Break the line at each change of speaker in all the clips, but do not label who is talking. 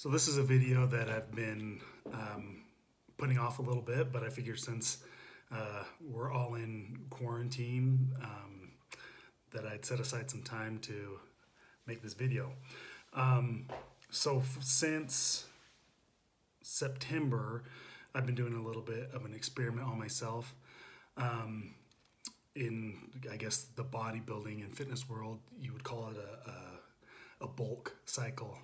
So this is a video that I've been putting off a little bit, but I figure since we're all in quarantine, that I'd set aside some time to make this video. Um, since September, I've been doing a little bit of an experiment on myself. Um, in, I guess, the bodybuilding and fitness world, you would call it a bulk cycle.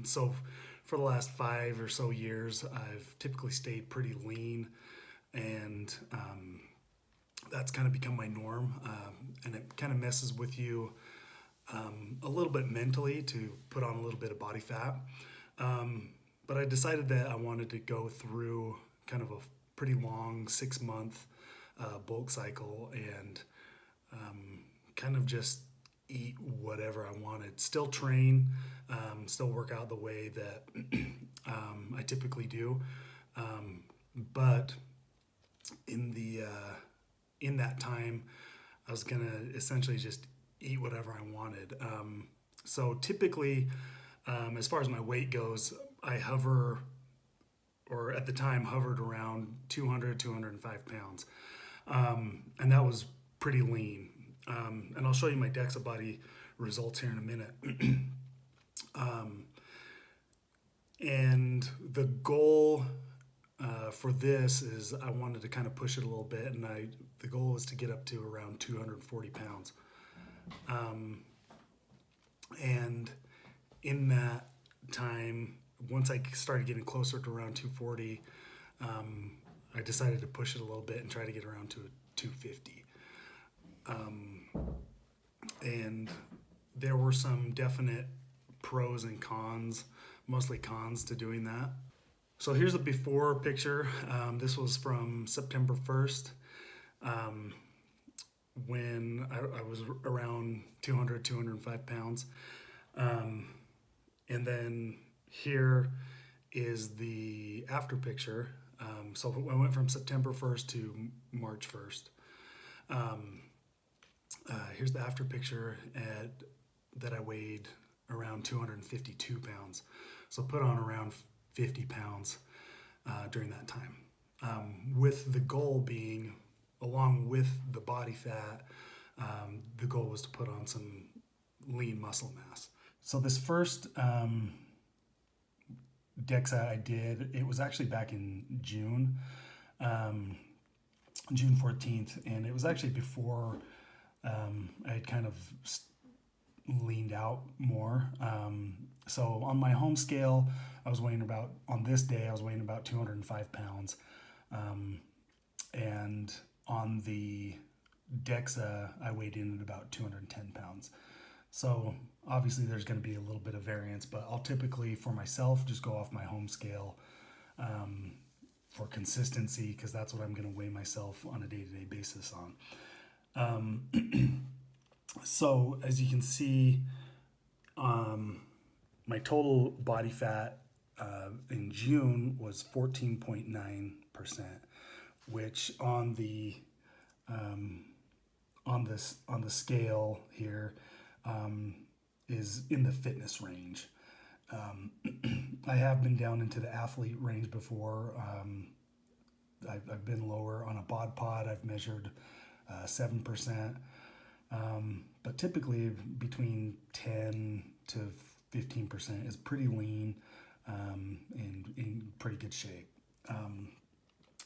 So for the last 5 or so years, I've typically stayed pretty lean, and that's kind of become my norm. And it kind of messes with you a little bit mentally to put on a little bit of body fat. But I decided that I wanted to go through kind of a pretty long 6 month bulk cycle and kind of just eat whatever I wanted. Still train, still work out the way that I typically do, but in the in that time, I was gonna essentially just eat whatever I wanted. So typically, as far as my weight goes, I hover, or at the time hovered around 200, 205 pounds. And that was pretty lean. And I'll show you my DEXA body results here in a minute. And the goal for this is I wanted to kind of push it a little bit, and the goal was to get up to around 240 pounds. And in that time, once I started getting closer to around 240, I decided to push it a little bit and try to get around to 250. And there were some definite pros and cons, mostly cons to doing that. So here's a before picture. This was from September 1st, when I was around 200, 205 pounds. And then here is the after picture. So I went from September 1st to March 1st. Here's the after picture that I weighed around 252 pounds. So put on around 50 pounds during that time. With the goal being, along with the body fat, the goal was to put on some lean muscle mass. So this first DEXA I did, it was actually back in June, June 14th, and it was actually before I had kind of leaned out more. So on my home scale, on this day, I was weighing about 205 pounds. And on the DEXA, I weighed in at about 210 pounds. So obviously there's going to be a little bit of variance, but I'll typically, for myself, just go off my home scale for consistency, because that's what I'm going to weigh myself on a day-to-day basis on. So as you can see, my total body fat in June was 14.9%, which on the scale here is in the fitness range. I have been down into the athlete range before. I've been lower on a bod pod. I've measured 7%, but typically between 10 to 15% is pretty lean and in pretty good shape.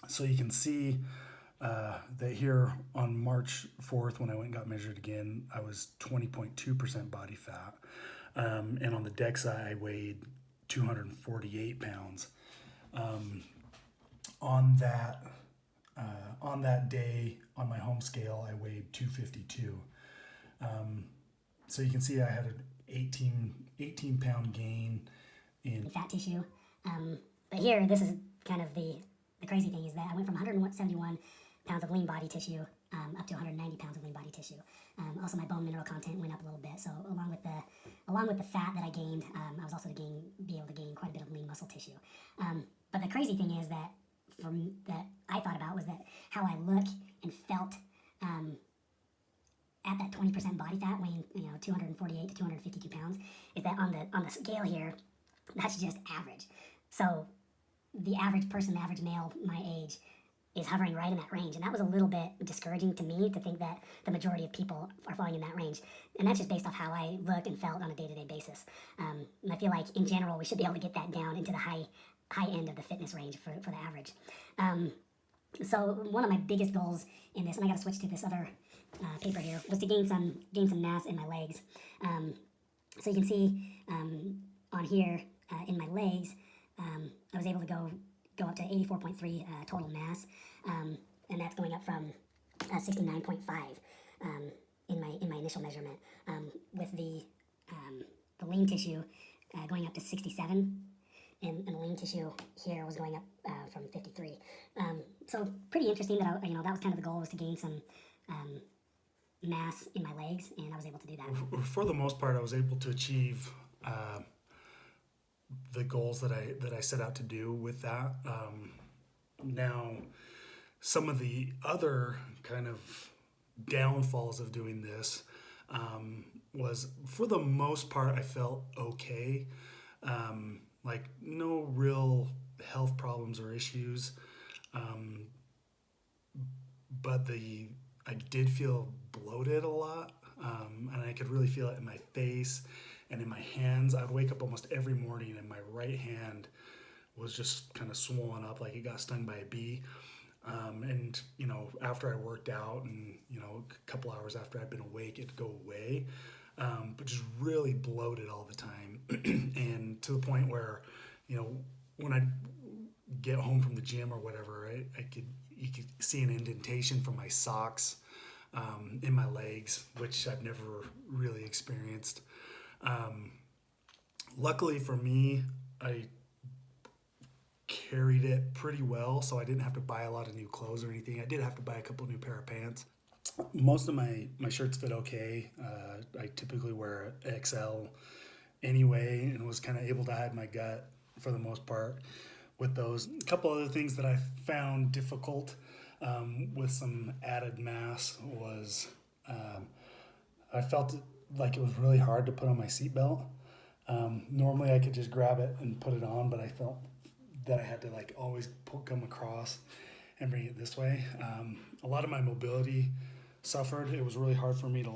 So you can see that here on March 4th, when I went and got measured again, I was 20.2% body fat. And on the DEXA, I weighed 248 pounds. On that day, on my home scale, I weighed 252. So you can see I had an 18 pound gain in
fat tissue. But here, this is kind of the crazy thing, is that I went from 171 pounds of lean body tissue up to 190 pounds of lean body tissue. Also, my bone mineral content went up a little bit. So along with the fat that I gained, I was also be able to gain quite a bit of lean muscle tissue. But the crazy thing is that that I thought about was that how I look and felt at that 20% body fat, weighing 248 to 252 pounds, is that on the scale here, That's just average. So the average person, the average male my age, is hovering right in that range. And that was a little bit discouraging to me to think that the majority of people are falling in that range. And that's just based off how I looked and felt on a day-to-day basis. And I feel like in general, we should be able to get that down into the high end of the fitness range for the average. So one of my biggest goals in this, and I got to switch to this other paper here, was to gain some mass in my legs. So you can see on here in my legs, I was able to go up to 84.3 total mass, and that's going up from 69.5 in my initial measurement, with the lean tissue going up to 67, and the lean tissue here was going up from 53. So pretty interesting that that was kind of the goal, was to gain some mass in my legs, and I was able to do that.
For the most part, I was able to achieve the goals that I set out to do with that. Now, some of the other kind of downfalls of doing this was, for the most part, I felt okay. Like no real health problems or issues. But I did feel bloated a lot, and I could really feel it in my face and in my hands. I'd wake up almost every morning and my right hand was just kind of swollen up like it got stung by a bee. And after I worked out, and a couple hours after I'd been awake, it'd go away. But just really bloated all the time, and to the point where, when I get home from the gym or whatever, you could see an indentation from my socks in my legs, which I've never really experienced. Luckily for me, I carried it pretty well, so I didn't have to buy a lot of new clothes or anything. I did have to buy a couple new pair of pants. Most of my shirts fit okay. I typically wear XL anyway, and was kind of able to hide my gut for the most part with those. A couple other things that I found difficult with some added mass was I felt like it was really hard to put on my seatbelt. Normally I could just grab it and put it on, but I felt that I had to always come across and bring it this way. A lot of my mobility suffered. It was really hard for me to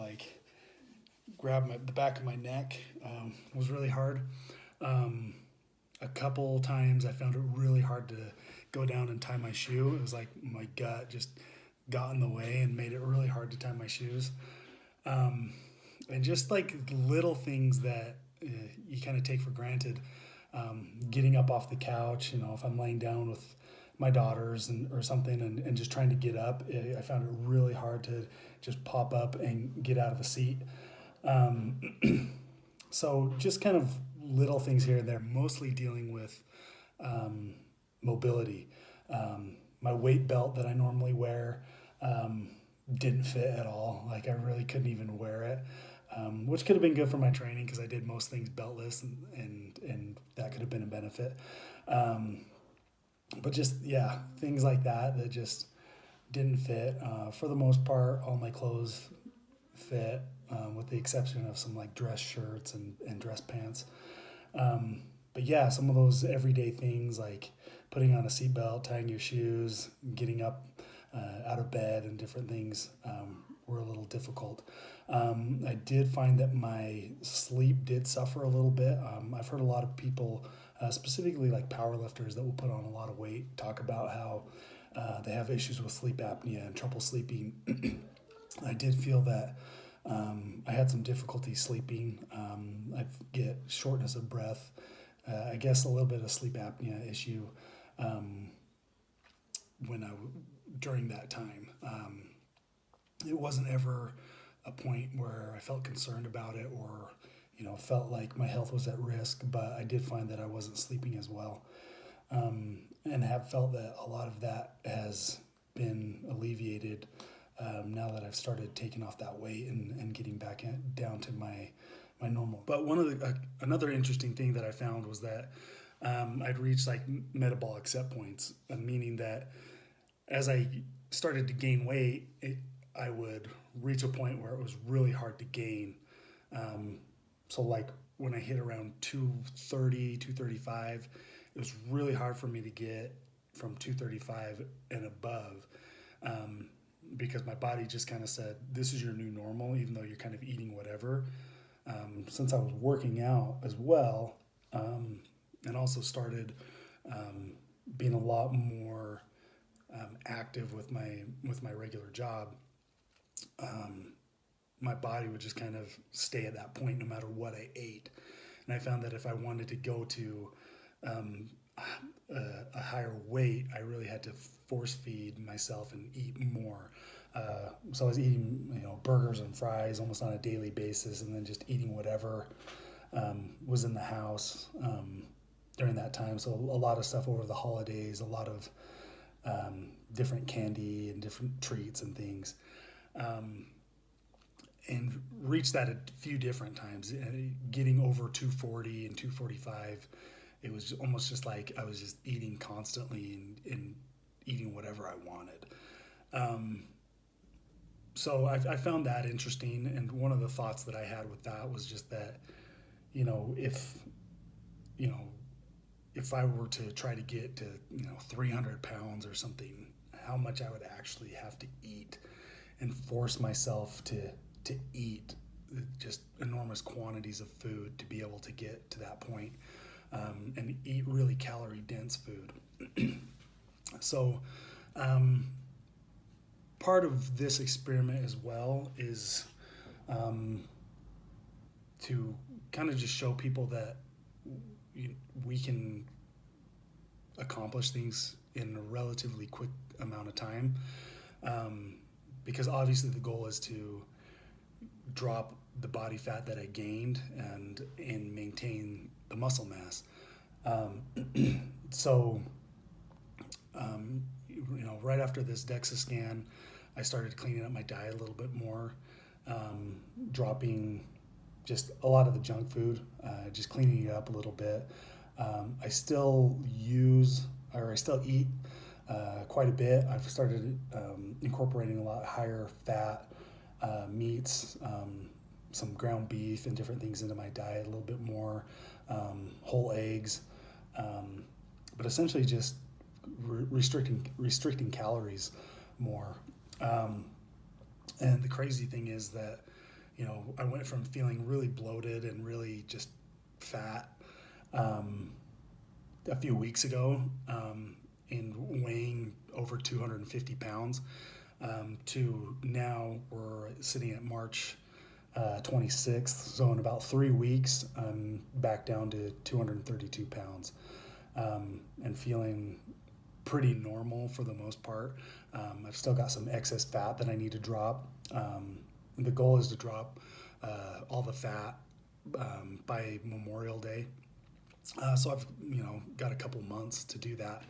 grab the back of my neck. Was really hard. A couple times I found it really hard to go down and tie my shoe. It was like my gut just got in the way and made it really hard to tie my shoes. And just little things that you kind of take for granted. Getting up off the couch, if I'm laying down with my daughters or something, and just trying to get up, I found it really hard to just pop up and get out of a seat. So just kind of little things here and there, mostly dealing with mobility. My weight belt that I normally wear didn't fit at all. I really couldn't even wear it, which could have been good for my training because I did most things beltless, and that could have been a benefit. But just, things like that just didn't fit. For the most part, all my clothes fit, with the exception of some dress shirts and dress pants. But some of those everyday things like putting on a seatbelt, tying your shoes, getting up out of bed, and different things were a little difficult. I did find that my sleep did suffer a little bit. I've heard a lot of people, specifically powerlifters that will put on a lot of weight, talk about how they have issues with sleep apnea and trouble sleeping. I did feel that I had some difficulty sleeping. I get shortness of breath. I guess a little bit of sleep apnea issue during that time. It wasn't ever a point where I felt concerned about it or felt like my health was at risk, but I did find that I wasn't sleeping as well, and have felt that a lot of that has been alleviated now that I've started taking off that weight and getting back down to my normal. But another interesting thing that I found was that I'd reached metabolic set points, meaning that as I started to gain weight, I would reach a point where it was really hard to gain. So when I hit around 230, 235, it was really hard for me to get from 235 and above, because my body just kind of said, this is your new normal, even though you're kind of eating whatever. Since I was working out as well, and also started being a lot more active with my regular job, my body would just kind of stay at that point no matter what I ate. And I found that if I wanted to go to a higher weight, I really had to force feed myself and eat more. So I was eating, burgers and fries almost on a daily basis, and then just eating whatever was in the house during that time. So a lot of stuff over the holidays, a lot of different candy and different treats and things. And reached that a few different times, getting over 240 and 245. It was almost just like I was just eating constantly and eating whatever I wanted. So I found that interesting. And one of the thoughts that I had with that was just that, if I were to try to get to, 300 pounds or something, how much I would actually have to eat and force myself to eat just enormous quantities of food to be able to get to that point, and eat really calorie dense food. So part of this experiment as well is to kind of just show people that we can accomplish things in a relatively quick amount of time, because obviously the goal is to drop the body fat that I gained and maintain the muscle mass. So right after this DEXA scan, I started cleaning up my diet a little bit more, dropping just a lot of the junk food, just cleaning it up a little bit. I still eat quite a bit. I've started incorporating a lot higher fat meats, some ground beef and different things into my diet a little bit more, whole eggs, but essentially just restricting calories more. And the crazy thing is that, I went from feeling really bloated and really just fat a few weeks ago, and weighing over 250 pounds, to now we're sitting at March 26th. So in about 3 weeks, I'm back down to 232 pounds, and feeling pretty normal for the most part. I've still got some excess fat that I need to drop. The goal is to drop all the fat by Memorial Day. So I've got a couple months to do that.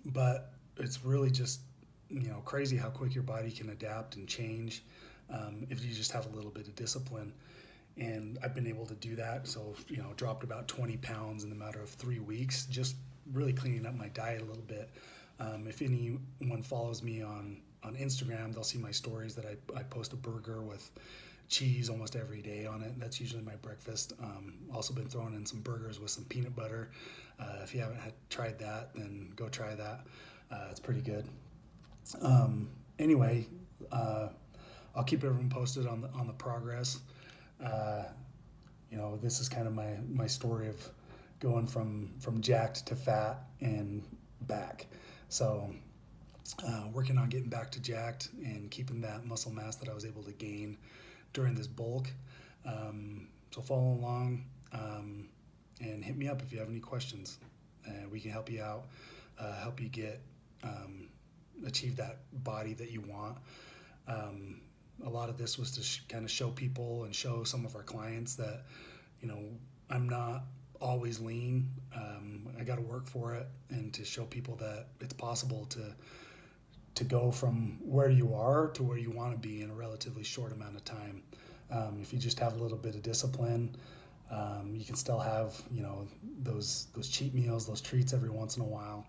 But it's really just crazy how quick your body can adapt and change if you just have a little bit of discipline. And I've been able to do that. So dropped about 20 pounds in the matter of 3 weeks, just really cleaning up my diet a little bit. If anyone follows me on Instagram, they'll see my stories that I post a burger with cheese almost every day on it. That's usually my breakfast. Also been throwing in some burgers with some peanut butter. If you haven't tried that, then go try that. It's pretty good. Anyway, I'll keep everyone posted on the progress. This is kind of my story of going from jacked to fat and back. So working on getting back to jacked and keeping that muscle mass that I was able to gain during this bulk. So follow along, and hit me up if you have any questions. We can help you out, help you get achieve that body that you want. A lot of this was to kind of show people and show some of our clients that I'm not always lean. I got to work for it, and to show people that it's possible to go from where you are to where you want to be in a relatively short amount of time. If you just have a little bit of discipline, you can still have those cheat meals, those treats every once in a while,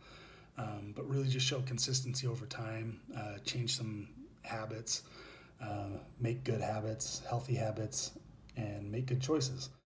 but really just show consistency over time, change some habits, make good habits, healthy habits, and make good choices.